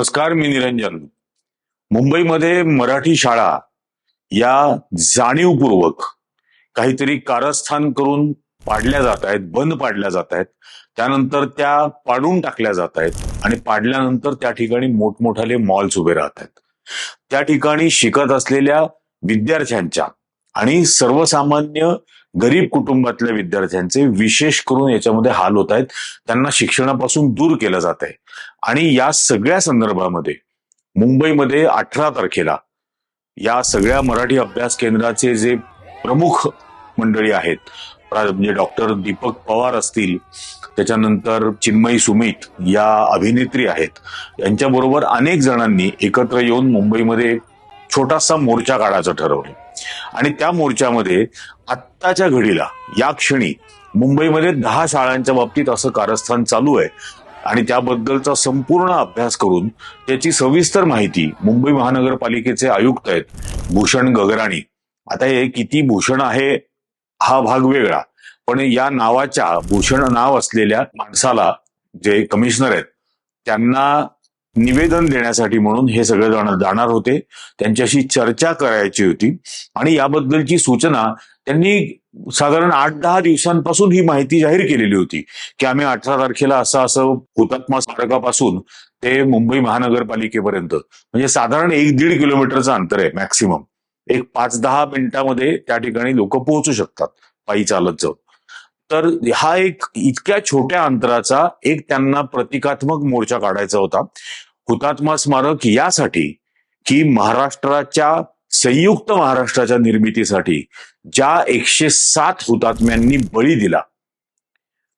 नमस्कार, मी निरंजन. मुंबईमध्ये मराठी शाळा या जाणीवपूर्वक काहीतरी कारस्थान करून पाडल्या जात आहेत, बंद पाडल्या जात आहेत. त्यानंतर त्या पाडून टाकल्या जात आहेत आणि पाडल्यानंतर त्या ठिकाणी मोठमोठाले मॉल्स उभे राहत आहेत. त्या ठिकाणी शिकत असलेल्या विद्यार्थ्यांच्या आणि सर्वसामान्य गरीब कुटुंबातल्या विद्यार्थ्यांचे विशेष करून याच्यामध्ये हाल होत आहेत. त्यांना शिक्षणापासून दूर केलं जात आहे आणि या सगळ्या संदर्भामध्ये मुंबईमध्ये 18 तारखेला या सगळ्या मराठी अभ्यास केंद्राचे जे प्रमुख मंडळी आहेत, म्हणजे डॉक्टर दीपक पवार असतील, त्याच्यानंतर चिन्मयी सुमित या अभिनेत्री आहेत, यांच्याबरोबर अनेक जणांनी एकत्र येऊन मुंबईमध्ये छोटासा मोर्चा काढायचं ठरवलं. आणि त्या मोर्चामध्ये आत्ताच्या घडीला या क्षणी मुंबईमध्ये 10 शाळांच्या बाबतीत असं कारस्थान चालू आहे आणि त्याबद्दलचा संपूर्ण अभ्यास करून त्याची सविस्तर माहिती मुंबई महानगरपालिकेचे आयुक्त आहेत भूषण गगराणी. आता हे किती भूषण आहे हा भाग वेगळा, पण या नावाच्या भूषण नाव असलेल्या माणसाला जे कमिशनर आहेत त्यांना निवेदन देण्यासाठी म्हणून हे सगळे जण जाणार होते. त्यांच्याशी चर्चा करायची होती आणि याबद्दलची सूचना त्यांनी साधारण 8-10 दिवसांपासून ही माहिती जाहीर केलेली होती की आम्ही 18 तारखेला असं हुतात्मा स्मारकापासून ते मुंबई महानगरपालिकेपर्यंत, म्हणजे साधारण 1-1.5 किलोमीटरचं अंतर आहे मॅक्सिमम. एक 5-10 मिनिटांमध्ये त्या ठिकाणी लोक पोहोचू शकतात पायी चालत जाऊन. तर हा एक इतक्या छोट्या अंतराचा एक त्यांना प्रतिकात्मक मोर्चा काढायचा होता. हुतात्मा स्मारक यासाठी की संयुक्त महाराष्ट्राच्या निर्मितीसाठी ज्या 107 हुतात्म्यांनी बळी दिला,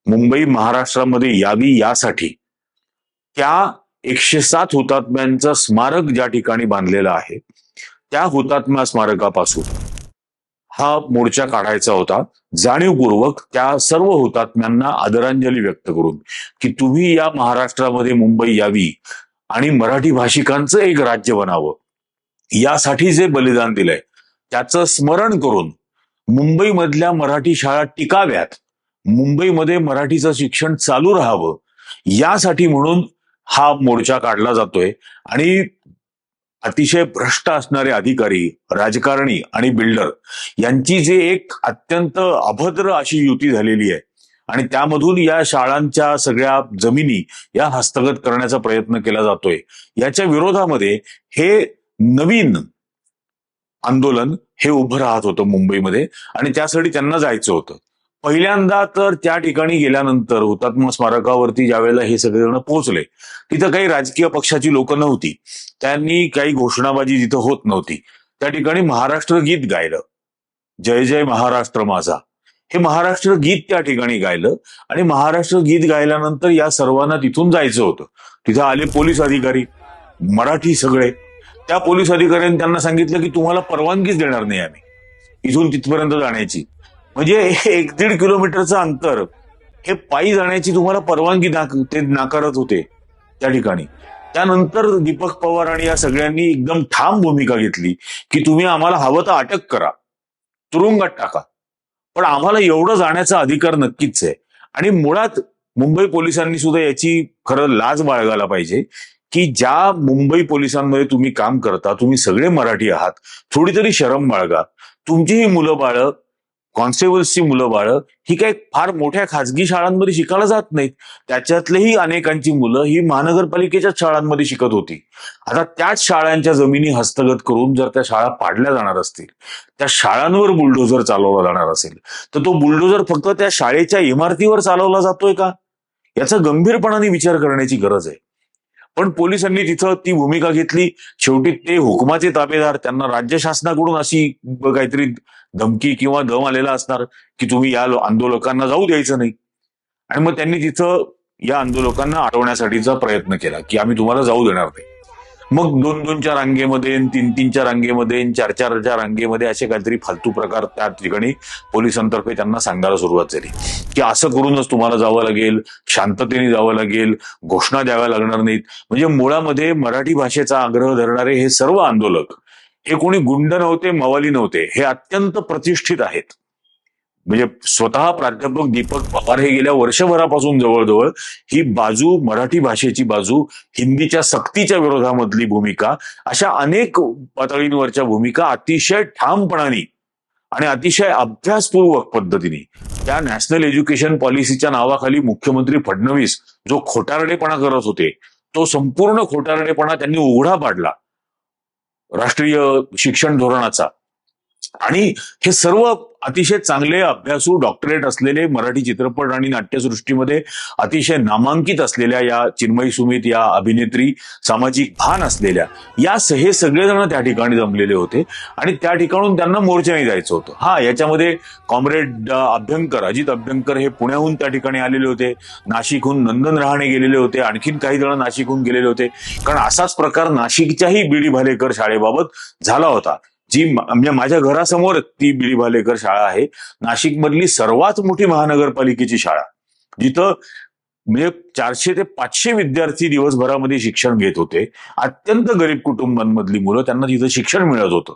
मुंबई महाराष्ट्रामध्ये यावी यासाठी त्या 107 हुतात्म्यांचं स्मारक ज्या ठिकाणी बांधलेलं आहे त्या हुतात्मा स्मारकापासून हा मोर्चा काढायचा होता, जाणीवपूर्वक त्या सर्व हुतात्म्यांना आदरांजली व्यक्त करून की तुम्ही या महाराष्ट्रामध्ये मुंबई यावी आणि मराठी भाषिकांचं एक राज्य बनावं, यासाठी जे बलिदान दिलंय त्याचं स्मरण करून मुंबईमधल्या मराठी शाळा टिकाव्यात, मुंबईमध्ये मराठीचं शिक्षण चालू राहावं, यासाठी म्हणून हा मोर्चा काढला जातोय. आणि अतिशय भ्रष्ट असणारे अधिकारी, राजकारणी आणि बिल्डर यांची जे एक अत्यंत अभद्र अशी युती झालेली आहे आणि त्यामधून या शाळांच्या सगळ्या जमिनी या हस्तगत करण्याचा प्रयत्न केला जातोय, याच्या विरोधामध्ये हे नवीन आंदोलन हे उभं राहत होतं मुंबईमध्ये आणि त्यासाठी त्यांना जायचं होतं. पहिल्यांदा तर त्या ठिकाणी गेल्यानंतर हुतात्मा स्मारकावरती ज्यावेळेला हे सगळेजण पोहोचले, तिथं काही राजकीय पक्षाची लोक नव्हती, त्यांनी काही घोषणाबाजी जिथं होत नव्हती त्या ठिकाणी महाराष्ट्र गीत गायलं. जय जय महाराष्ट्र माझा हे महाराष्ट्र गीत त्या ठिकाणी गायलं आणि महाराष्ट्र गीत गायल्यानंतर या सर्वांना तिथून जायचं होतं. तिथं आले पोलीस अधिकारी मराठी सगळे. त्या पोलीस अधिकाऱ्यांनी त्यांना सांगितलं की तुम्हाला परवानगीच देणार नाही आम्ही इथून तिथपर्यंत जाण्याची, म्हणजे 1-1.5 किलोमीटरचं अंतर हे पायी जाण्याची तुम्हाला परवानगी ते नाकारत होते त्या ठिकाणी. त्यानंतर दीपक पवार आणि या सगळ्यांनी एकदम ठाम भूमिका घेतली की तुम्ही आम्हाला हवं तर अटक करा, तुरुंगात टाका, पण आम्हाला एवढं जाण्याचा अधिकार नक्कीच आहे. आणि मुळात मुंबई पोलिसांनी सुद्धा याची खरं लाज बाळगायला पाहिजे की ज्या मुंबई पोलिसांमध्ये तुम्ही काम करता, तुम्ही सगळे मराठी आहात, थोडी तरी शरम बाळगा. तुमची ही मुलं बाळ, कॉन्स्टेबल्सची मुलं बाळं ही काही फार मोठ्या खाजगी शाळांमध्ये शिकायला जात नाहीत, त्याच्यातलेही अनेकांची मुलं ही महानगरपालिकेच्याच शाळांमध्ये शिकत होती. आता त्याच शाळांच्या जमिनी हस्तगत करून जर त्या शाळा पाडल्या जाणार असतील, त्या शाळांवर बुलडोझर चालवला जाणार असेल, तर तो बुलडोझर फक्त त्या शाळेच्या इमारतीवर चालवला जातोय का, याचा गंभीरपणाने विचार करण्याची गरज आहे. पण पोलिसांनी तिथं ती भूमिका घेतली. शेवटी ते हुकुमाचे ताबेदार, त्यांना राज्य शासनाकडून अशी काहीतरी धमकी किंवा दम आलेला असणार की तुम्ही या आंदोलकांना जाऊ द्यायचं नाही, आणि मग त्यांनी तिथं या आंदोलकांना अडवण्यासाठीचा प्रयत्न केला की आम्ही तुम्हाला जाऊ देणार नाही. मग 2-2च्या रांगेमध्ये, 3-3च्या रांगेमध्ये, 4-4च्या रांगेमध्ये असे काहीतरी फालतू प्रकार त्या ठिकाणी पोलिसांतर्फे त्यांना सांगायला सुरुवात झाली की असं करूनच तुम्हाला जावं लागेल, शांततेने जावं लागेल, घोषणा द्याव्या लागणार नाहीत. म्हणजे मुळामध्ये मराठी भाषेचा आग्रह धरणारे हे सर्व आंदोलक हे कोणी गुंड नव्हते, मवाली नव्हते, हे अत्यंत प्रतिष्ठित आहेत. म्हणजे स्वतः प्राध्यापक दीपक पवार हे गेल्या वर्षभरापासून जवळजवळ ही बाजू, मराठी भाषेची बाजू, हिंदीच्या सक्तीच्या विरोधामधली भूमिका, अशा अनेक पातळींवरच्या भूमिका अतिशय ठामपणाने आणि अतिशय अभ्यासपूर्वक पद्धतीने त्या नॅशनल एज्युकेशन पॉलिसीच्या नावाखाली मुख्यमंत्री फडणवीस जो खोटारडेपणा करत होते, तो संपूर्ण खोटारडेपणा त्यांनी उघडा पाडला राष्ट्रीय शिक्षण धोरणाचा. आणि हे सर्व अतिशय चांगले अभ्यासू डॉक्टरेट असलेले मराठी चित्रपट आणि नाट्यसृष्टीमध्ये अतिशय नामांकित असलेल्या या चिन्मयी सुमित या अभिनेत्री, सामाजिक भान असलेल्या या हे सगळेजण त्या ठिकाणी जमलेले होते आणि त्या ठिकाणून त्यांना मोर्चाने जायचं होतं. याच्यामध्ये कॉम्रेड अभ्यंकर, अजित अभ्यंकर हे पुण्याहून त्या ठिकाणी आलेले होते, नाशिकहून नंदन रहाणे गेलेले होते, आणखीन काही जण नाशिकहून गेलेले होते. कारण असाच प्रकार नाशिकच्याही बीडी भालेकर शाळेबाबत झाला होता, जी म्हणजे माझ्या घरासमोर ती बीडी भालेकर शाळा आहे, नाशिक मधली सर्वात मोठी महानगरपालिकेची शाळा, जिथं म्हणजे 400 ते 500 विद्यार्थी दिवसभरामध्ये शिक्षण घेत होते. अत्यंत गरीब कुटुंबांमधली मुलं, त्यांना तिथं शिक्षण मिळत होतं.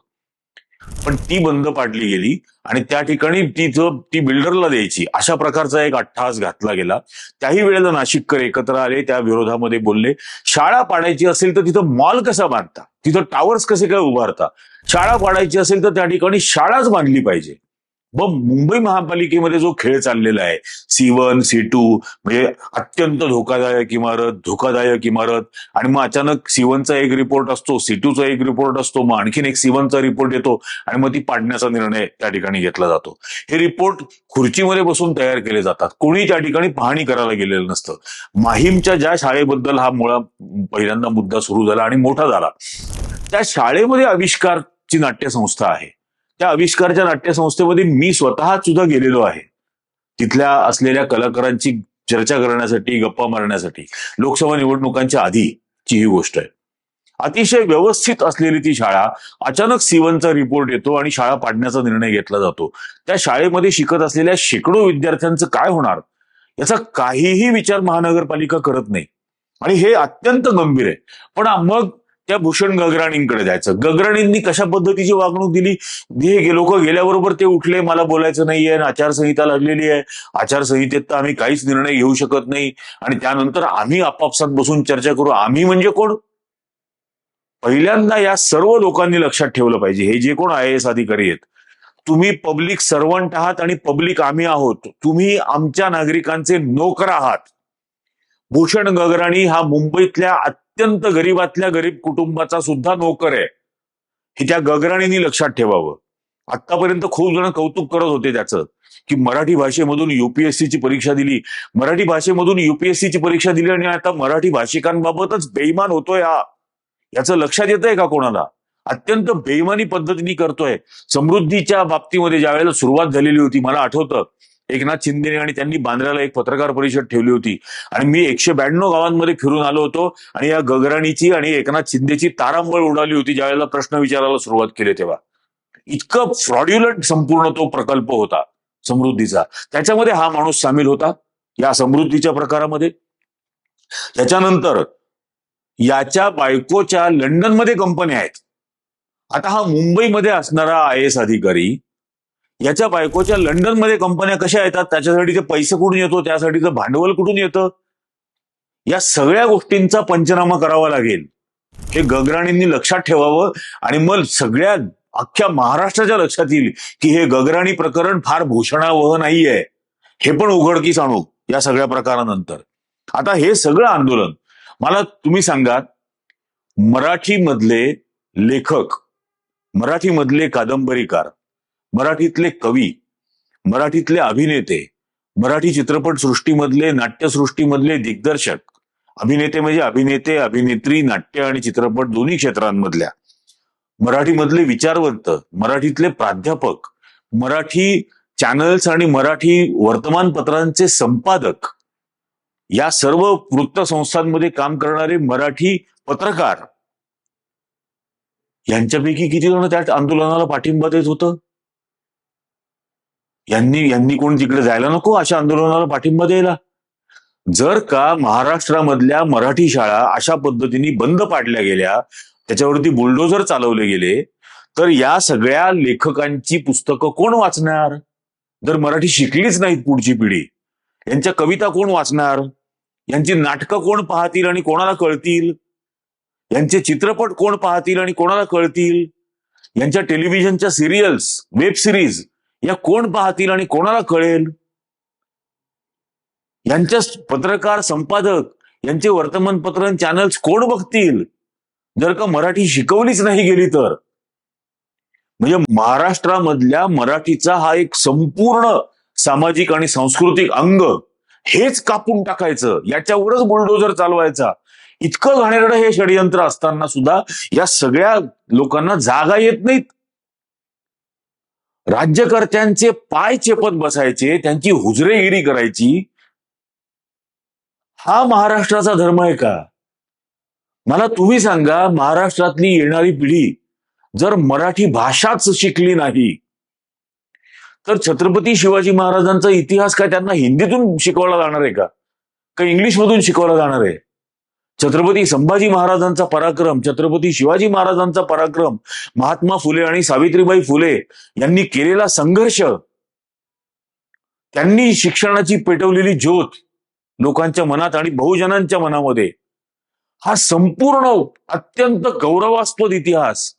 पण ती बंद पाडली गेली आणि त्या ठिकाणी ती बिल्डरला द्यायची अशा प्रकारचा एक अट्टहास घातला गेला. त्याही वेळेला नाशिककर एकत्र आले, त्या विरोधामध्ये बोलले. शाळा पाडायची असेल तर तिथं मॉल कसा बांधता, तिथं टावर्स कसे काय उभारता, शाळा पाडायची असेल तर त्या ठिकाणी शाळाच बांधली पाहिजे. मग मुंबई महापालिकेमध्ये जो खेळ चाललेला आहे, C1, C2 म्हणजे अत्यंत धोकादायक इमारत, आणि मग अचानक C1चा एक रिपोर्ट असतो, C2चा एक रिपोर्ट असतो, मग आणखीन एक C1चा रिपोर्ट येतो आणि मग ती पाडण्याचा निर्णय त्या ठिकाणी घेतला जातो. हे रिपोर्ट खुर्चीमध्ये बसून तयार केले जातात, कोणी त्या ठिकाणी पाहणी करायला गेलेलं नसतं. माहीमच्या ज्या शाळेबद्दल हा पहिल्यांदा मुद्दा सुरू झाला आणि मोठा झाला, त्या शाळेमध्ये आविष्कारची नाट्यसंस्था आहे. त्या आविष्कारच्या नाट्यसंस्थेमध्ये मी स्वतः सुद्धा गेलेलो आहे, तिथल्या असलेल्या कलाकारांची चर्चा करण्यासाठी, गप्पा मारण्यासाठी. लोकसभा निवडणुकांच्या आधीची ही गोष्ट आहे. अतिशय व्यवस्थित असलेली ती शाळा, अचानक C1चा रिपोर्ट येतो आणि शाळा पाडण्याचा निर्णय घेतला जातो. त्या शाळेमध्ये शिकत असलेल्या शेकडो विद्यार्थ्यांचं काय होणार याचा काहीही विचार महानगरपालिका करत नाही, आणि हे अत्यंत गंभीर आहे. पण मग त्या भूषण गगराणींकडे जायचं. गगराणींनी कशा पद्धतीची वागणूक दिली, हे लोक गेल्याबरोबर ते उठले, मला बोलायचं नाहीये, आचारसंहिता लागलेली आहे, आचारसंहितेत तर आम्ही काहीच निर्णय घेऊ शकत नाही, आणि त्यानंतर आम्ही आपापसात बसून चर्चा करू. आम्ही म्हणजे कोण? पहिल्यांदा या सर्व लोकांनी लक्षात ठेवलं पाहिजे, हे जे कोण IAS अधिकारी आहेत, तुम्ही पब्लिक सर्वंट आहात आणि पब्लिक आम्ही आहोत. तुम्ही आमच्या नागरिकांचे नोकर आहात. भूषण गगराणी हा मुंबईतल्या अत्यंत गरीबातल्या गरीब कुटुंबाचा सुद्धा नोकर आहे, हे त्या गगराणींनी लक्षात ठेवावं. आतापर्यंत खूप जण कौतुक करत होते त्याचं, की मराठी भाषेमधून UPSCची परीक्षा दिली, मराठी भाषेमधून UPSCची परीक्षा दिली आणि आता मराठी भाषिकांबाबतच बेईमान होतोय याचं लक्षात येतंय का कोणाला? अत्यंत बेईमानी पद्धतीने करतोय. समृद्धीच्या बाबतीमध्ये ज्या वेळेला सुरुवात झालेली होती, मला आठवतं एकनाथ शिंदे आणि त्यांनी बांद्र्याला एक पत्रकार परिषद ठेवली होती, आणि मी 192 गावांमध्ये फिरून आलो होतो, आणि या गगराणीची आणि एकनाथ शिंदेची तारांबळ उडाली होती ज्या वेळेला प्रश्न विचारायला सुरुवात केली तेव्हा. इतकं फ्रॉड्युलंट संपूर्ण तो प्रकल्प होता समृद्धीचा. त्याच्यामध्ये हा माणूस सामील होता या समृद्धीच्या प्रकारामध्ये. त्याच्यानंतर याच्या बायकोच्या लंडनमध्ये कंपन्या आहेत. आता हा मुंबईमध्ये असणारा IAS अधिकारी, याच्या बायकोच्या लंडनमध्ये कंपन्या कशा येतात, त्याच्यासाठीचे पैसे कुठून येतो, त्यासाठीचं भांडवल कुठून येतं, या सगळ्या गोष्टींचा पंचनामा करावा लागेल. हे गगराणींनी लक्षात ठेवावं, आणि मग अख्ख्या महाराष्ट्राच्या लक्षात येईल की हे गगराणी प्रकरण फार भूषणावह नाहीये. हे पण उघडकीस आणू या सगळ्या प्रकारानंतर. आता हे सगळं आंदोलन, मला तुम्ही सांगा, मराठीमधले लेखक, मराठीमधले कादंबरीकार, मराठीतले कवी, मराठीतले अभिनेते, मराठी चित्रपट सृष्टीमधले, नाट्यसृष्टीमधले दिग्दर्शक, अभिनेते म्हणजे अभिनेते, अभिनेत्री, नाट्य आणि चित्रपट दोन्ही क्षेत्रांमधल्या, मराठीमधले विचारवंत, मराठीतले प्राध्यापक, मराठी चॅनल्स आणि मराठी वर्तमानपत्रांचे संपादक, या सर्व वृत्तसंस्थांमध्ये काम करणारे मराठी पत्रकार, यांच्यापैकी किती जण त्या आंदोलनाला पाठिंबा देत होतं? यांनी कोण तिकडे जायला नको अशा आंदोलनाला पाठिंबा द्यायला? जर का महाराष्ट्रामधल्या मराठी शाळा अशा पद्धतीने बंद पाडल्या गेल्या, त्याच्यावरती बुलडोझर चालवले गेले, तर या सगळ्या लेखकांची पुस्तकं कोण वाचणार? जर मराठी शिकलीच नाहीत पुढची पिढी, यांच्या कविता कोण वाचणार? यांची नाटकं कोण पाहतील आणि कोणाला कळतील? यांचे चित्रपट कोण पाहतील आणि कोणाला कळतील? यांच्या टेलिव्हिजनच्या सिरियल्स, वेब सिरीज या कोण पाहतील आणि कोणाला कळेल? यांच्या पत्रकार, संपादक यांचे वर्तमानपत्र चॅनल्स कोण बघतील जर का मराठी शिकवलीच नाही गेली तर? म्हणजे महाराष्ट्रामधल्या मराठीचा हा एक संपूर्ण सामाजिक आणि सांस्कृतिक अंग हेच कापून टाकायचं, याच्यावरच बुलडोजर चालवायचा, इतकं घाणेरडं हे षडयंत्र असताना सुद्धा या सगळ्या लोकांना जागा येत नाहीत. राज्यकर्त्यांचे पाय चेपत बसायचे, त्यांची हुजरेगिरी करायची, हा महाराष्ट्राचा धर्म आहे का? मला तुम्ही सांगा, महाराष्ट्रातली येणारी पिढी जर मराठी भाषाच शिकली नाही तर छत्रपती शिवाजी महाराजांचा इतिहास काय त्यांना हिंदीतून शिकवला जाणार आहे का? का इंग्लिशमधून शिकवला जाणार आहे? छत्रपती संभाजी महाराजांचा पराक्रम, छत्रपती शिवाजी महाराजांचा पराक्रम, महात्मा फुले आणि सावित्रीबाई फुले यांनी केलेला संघर्ष, त्यांनी शिक्षणाची पेटवलेली ज्योत लोकांच्या मनात आणि बहुजनांच्या मनामध्ये, हा संपूर्ण अत्यंत गौरवास्पद इतिहास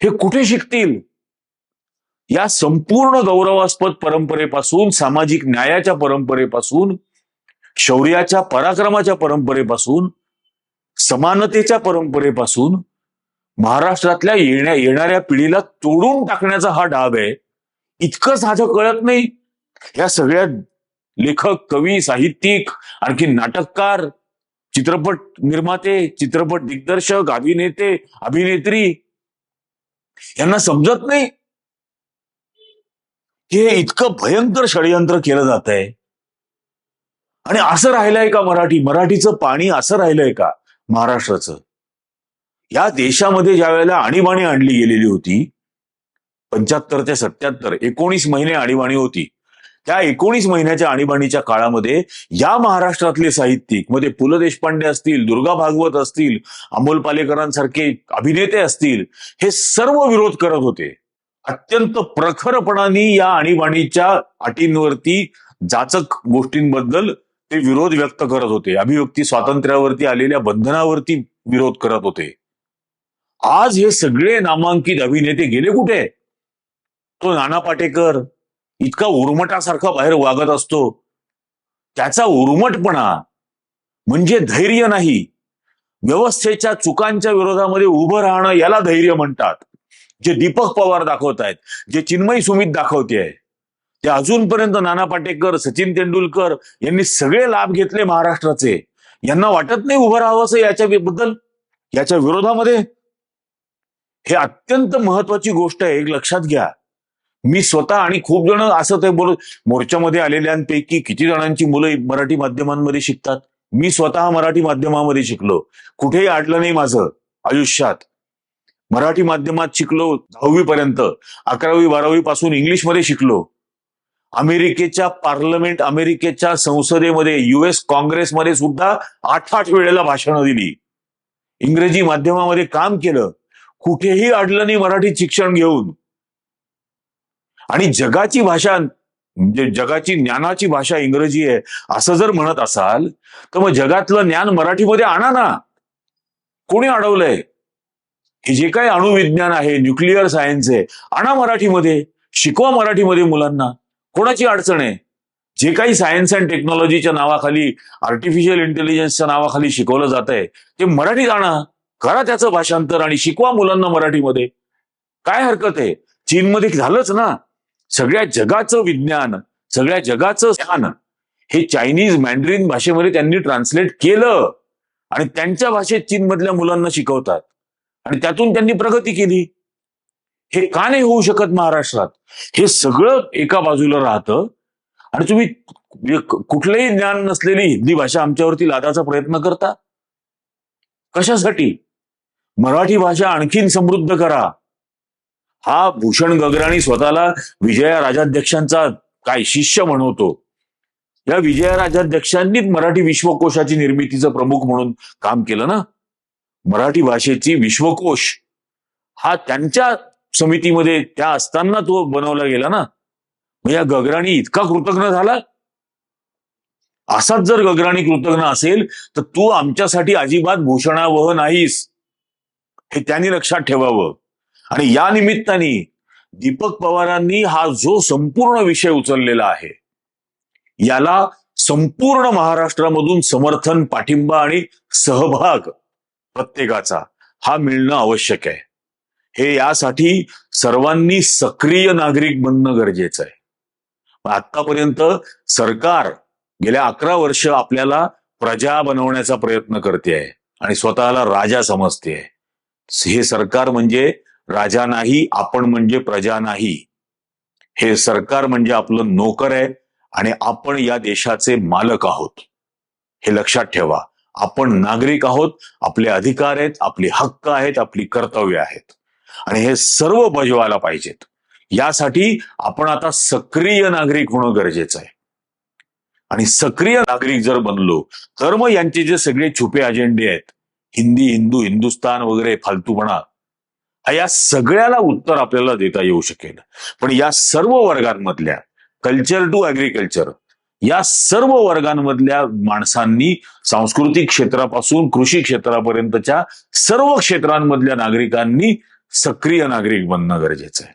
हे कुठे शिकतील? या संपूर्ण गौरवास्पद परंपरेपासून, सामाजिक न्यायाच्या परंपरेपासून, शौर्याच्या, पराक्रमाच्या परंपरेपासून, समानतेच्या परंपरेपासून महाराष्ट्रातल्या येणाऱ्या पिढीला तोडून टाकण्याचा हा डाव आहे. इतकं साधं कळत नाही या सगळ्या लेखक, कवी, साहित्यिक, आणखी नाटककार, चित्रपट निर्माते, चित्रपट दिग्दर्शक, अभिनेते, अभिनेत्री यांना समजत नाही की हे इतकं भयंकर षडयंत्र केलं जात आहे. आणि असं राहिलंय का मराठीचं पाणी असं राहिलंय का महाराष्ट्राचं? या देशामध्ये ज्या वेळेला आणीबाणी आणली गेलेली होती, 75 ते 77 19 महिने आणीबाणी होती. त्या 19 महिन्याच्या आणीबाणीच्या काळामध्ये या महाराष्ट्रातले साहित्यिक, मध्ये पु ल देशपांडे असतील, दुर्गा भागवत असतील, अमोल पालेकरांसारखे अभिनेते असतील, हे सर्व विरोध करत होते. अत्यंत प्रखरपणाने या आणीबाणीच्या अटींवरती, जाचक गोष्टींबद्दल ते विरोध व्यक्त करत होते. अभिव्यक्ती स्वातंत्र्यावरती आलेल्या बंधनावरती विरोध करत होते. आज हे सगळे नामांकित अभिनेते गेले कुठे? तो नाना पाटेकर इतका उर्मटासारखा बाहेर वागत असतो, त्याचा उर्मटपणा म्हणजे धैर्य नाही. व्यवस्थेच्या चुकांच्या विरोधामध्ये उभं राहणं याला धैर्य म्हणतात. जे दीपक पवार दाखवतायत, जे चिन्मयी सुमित दाखवते, ते अजूनपर्यंत नाना पाटेकर, सचिन तेंडुलकर यांनी सगळे लाभ घेतले महाराष्ट्राचे. यांना वाटत नाही उभं राहावं असं याच्याबद्दल, याच्या विरोधामध्ये? हे अत्यंत महत्वाची गोष्ट आहे, एक लक्षात घ्या. मी स्वतः आणि खूप जण असं ते बोलत, मोर्चामध्ये आलेल्यांपैकी किती जणांची मुलं मराठी माध्यमांमध्ये शिकतात? मी स्वतः मराठी माध्यमामध्ये शिकलो, कुठेही अडलं नाही माझं आयुष्यात. मराठी माध्यमात शिकलो 10वी पर्यंत, 11वी 12वी पासून इंग्लिशमध्ये शिकलो. अमेरिकेच्या पार्लमेंट, अमेरिकेच्या संसदेमध्ये, US काँग्रेसमध्ये सुद्धा 8-8 वेळेला भाषणं दिली. इंग्रजी माध्यमामध्ये काम केलं, कुठेही अडलं नाही मराठीत शिक्षण घेऊन. आणि जगाची भाषा, म्हणजे जगाची ज्ञानाची भाषा इंग्रजी आहे असं जर म्हणत असाल तर मग जगातलं ज्ञान मराठीमध्ये आणा ना. कोणी अडवलंय? हे जे काही अणुविज्ञान आहे, न्यूक्लिअर सायन्स आहे, आणा मराठीमध्ये, शिकवा मराठीमध्ये मुलांना. कोणाची अडचण आहे? जे काही सायन्स अँड टेक्नॉलॉजीच्या नावाखाली, आर्टिफिशियल इंटेलिजन्सच्या नावाखाली शिकवलं जात आहे ते मराठीत आणा, करा त्याचं भाषांतर आणि शिकवा मुलांना मराठीमध्ये. काय हरकत आहे? चीनमध्ये झालंच ना. सगळ्या जगाचं विज्ञान, सगळ्या जगाचं ज्ञान हे चायनीज मॅन्ड्रिन भाषेमध्ये त्यांनी ट्रान्सलेट केलं आणि त्यांच्या भाषेत चीनमधल्या मुलांना शिकवतात आणि त्यातून त्यांनी प्रगती केली. हे का नाही होऊ शकत महाराष्ट्रात? हे सगळं एका बाजूला राहतं आणि तुम्ही कुठलंही ज्ञान नसलेली हिंदी भाषा आमच्यावरती लादाचा प्रयत्न करता. कशासाठी? मराठी भाषा आणखीन समृद्ध करा. हा भूषण गगराणी स्वतःला विजया राजाध्यक्षांचा काय शिष्य म्हणवतो. या विजया राजाध्यक्षांनी मराठी विश्वकोशाची निर्मितीचं प्रमुख म्हणून काम केलं ना. मराठी भाषेची विश्वकोश हा त्यांच्या समितीमध्ये त्या असताना तो बनवला गेला ना. मग या गगराणी इतका कृतज्ञ झाला? असाच जर गगराणी कृतज्ञ असेल तर तू आमच्यासाठी अजिबात भूषणावह नाहीस, हे त्यांनी लक्षात ठेवावं. आणि या निमित्ताने दीपक पवारांनी हा जो संपूर्ण विषय उचललेला आहे, याला संपूर्ण महाराष्ट्रामधून समर्थन, पाठिंबा आणि सहभाग प्रत्येकाचा हा मिळणं आवश्यक आहे. हे यासाठी सर्वांनी सक्रिय नागरिक बनणं गरजेचं आहे. आतापर्यंत सरकार गेल्या 11 वर्ष आपल्याला प्रजा बनवण्याचा प्रयत्न करते आहे आणि स्वतःला राजा समजते आहे. हे सरकार म्हणजे राजा नाही, आपण म्हणजे प्रजा नाही. हे सरकार म्हणजे आपलं नोकर आहे आणि आपण या देशाचे मालक आहोत. हे लक्षात ठेवा. आपण नागरिक आहोत, आपले अधिकार आहेत, आपले हक्क आहेत, आपली कर्तव्य आहेत आणि हे सर्व बजावायला पाहिजेत. यासाठी आपण आता सक्रिय नागरिक होणं गरजेचं आहे. आणि सक्रिय नागरिक जर बनलो तर मग यांचे जे सगळे छुपे अजेंडे आहेत, हिंदी, हिंदू, हिंदुस्तान वगैरे फालतूपणा, या सगळ्याला उत्तर आपल्याला देता येऊ शकेल. पण या सर्व वर्गांमधल्या, कल्चर टू ऍग्रिकल्चर, या सर्व वर्गांमधल्या माणसांनी सांस्कृतिक क्षेत्रापासून कृषी क्षेत्रापर्यंतच्या सर्व क्षेत्रांमधल्या नागरिकांनी सक्रिय नागरिक बनणं गरजेचं आहे.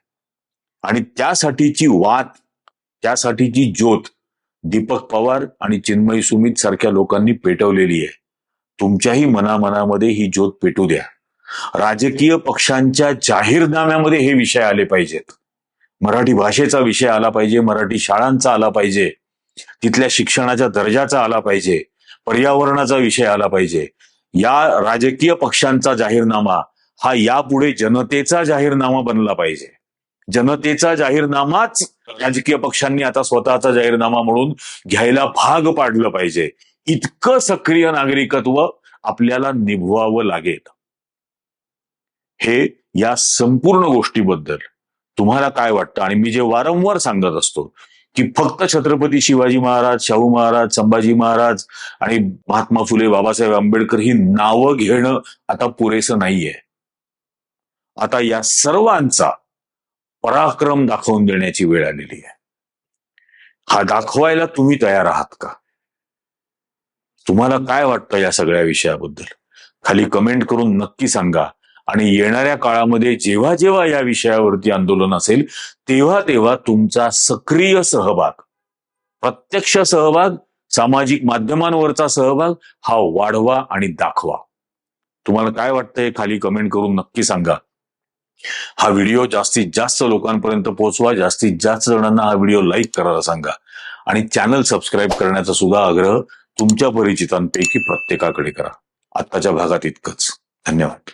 आणि त्यासाठीची वात, त्यासाठीची ज्योत दीपक पवार आणि चिन्मयी सुमित सारख्या लोकांनी पेटवलेली आहे. तुमच्याही मनामनामध्ये ही ज्योत पेटू द्या. राजकीय पक्षांच्या जाहीरनाम्यामध्ये हे विषय आले पाहिजेत. मराठी भाषेचा विषय आला पाहिजे, मराठी शाळांचा आला पाहिजे, तिथल्या शिक्षणाच्या दर्जाचा आला पाहिजे, पर्यावरणाचा विषय आला पाहिजे. या राजकीय पक्षांचा जाहीरनामा हा यापुढे जनतेचा जाहीरनामा बनला पाहिजे. जनतेचा जाहीरनामाच राजकीय पक्षांनी आता स्वतःचा जाहीरनामा म्हणून घ्यायला भाग पाडलं पाहिजे. इतकं सक्रिय नागरिकत्व आपल्याला निभवावं लागेल. हे या संपूर्ण गोष्टीबद्दल तुम्हाला काय वाटतं? आणि मी जे वारंवार सांगत असतो की फक्त छत्रपती शिवाजी महाराज, शाहू महाराज, संभाजी महाराज आणि महात्मा फुले, बाबासाहेब आंबेडकर ही नावं घेणं आता पुरेसं नाहीये. आता या सर्वांचा पराक्रम दाखवून देण्याची वेळ आलेली आहे. हा दाखवायला तुम्ही तयार आहात का? तुम्हाला काय वाटतं या सगळ्या विषयाबद्दल? खाली कमेंट करून नक्की सांगा. आणि येणाऱ्या काळामध्ये जेव्हा जेव्हा या विषयावरती आंदोलन असेल तेव्हा तेव्हा तुमचा सक्रिय सहभाग, प्रत्यक्ष सहभाग, सामाजिक माध्यमांवरचा सहभाग हा वाढवा आणि दाखवा. तुम्हाला काय वाटतंय खाली कमेंट करून नक्की सांगा. हा व्हिडिओ जास्तीत जास्त लोकांपर्यंत पोहोचवा. जास्तीत जास्त जणांना हा व्हिडिओ लाईक करायला सांगा आणि चॅनल सबस्क्राईब करण्याचा सुद्धा आग्रह तुमच्या परिचितांपैकी प्रत्येकाकडे करा. आत्ताच्या भागात इतकंच. धन्यवाद.